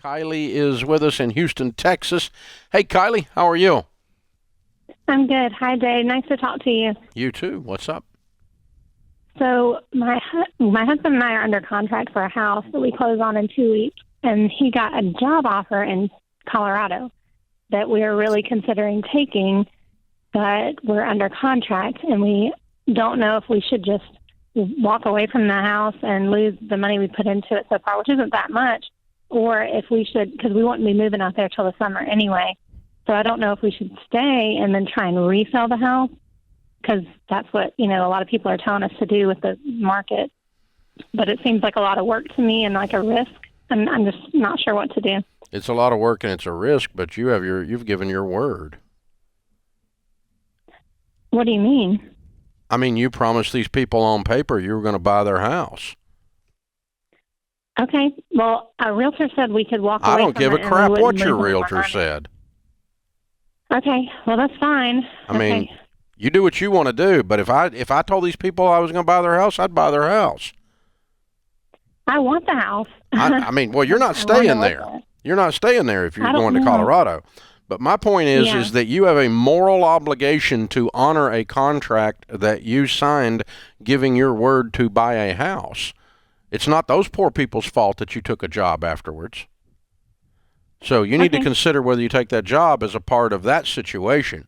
Kylie is with us in Houston, Texas. Hey, Kylie, how are you? I'm good. Hi, Dave. Nice to talk to you. You too. What's up? So my husband and I are under contract for a house that we close on in 2 weeks, and he got a job offer in Colorado that we are really considering taking, but we're under contract, and we don't know if we should just walk away from the house and lose the money we put into it so far, which isn't that much, or if we should, because we won't be moving out there till the summer anyway. So I don't know if we should stay and then try and resell the house, because that's what, a lot of people are telling us to do with the market. But it seems like a lot of work to me and like a risk, and I'm just not sure what to do. It's a lot of work and it's a risk, but you've given your word. What do you mean? I mean, you promised these people on paper you were going to buy their house. Okay. Well, our realtor said we could walk away from it. I don't give a crap what your realtor said. Okay. Well, that's fine. I mean, you do what you want to do, but if I told these people I was going to buy their house, I'd buy their house. I want the house. I mean, well, you're not staying there. You're not staying there if you're going to Colorado. But my point is that you have a moral obligation to honor a contract that you signed giving your word to buy a house. It's not those poor people's fault that you took a job afterwards. So you need to consider whether you take that job as a part of that situation.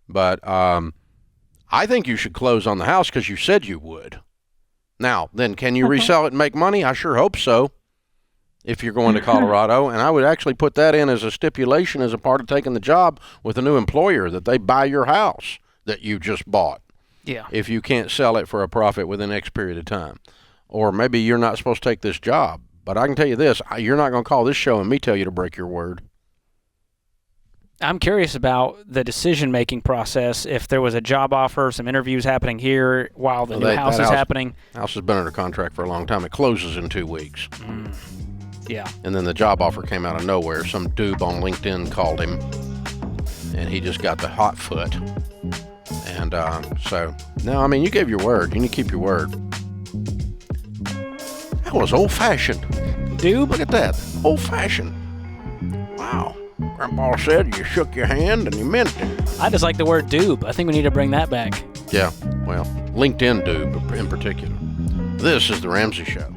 But I think you should close on the house because you said you would. Now, then, can you resell it and make money? I sure hope so, if you're going to Colorado. And I would actually put that in as a stipulation as a part of taking the job with a new employer, that they buy your house that you just bought. Yeah. If you can't sell it for a profit within X period of time. Or maybe you're not supposed to take this job. But I can tell you this, you're not going to call this show and me tell you to break your word. I'm curious about the decision-making process. If there was a job offer, some interviews happening here while the new house is happening. House has been under contract for a long time. It closes in 2 weeks. Yeah. And then the job offer came out of nowhere. Some dude on LinkedIn called him, and he just got the hot foot. And no, I mean, you gave your word. You need to keep your word. That was old-fashioned. Dude, look at that. Old-fashioned. Wow. Grandpa said you shook your hand and you meant it. I just like the word doob. I think we need to bring that back. Yeah, well, LinkedIn doob in particular. This is The Ramsey Show.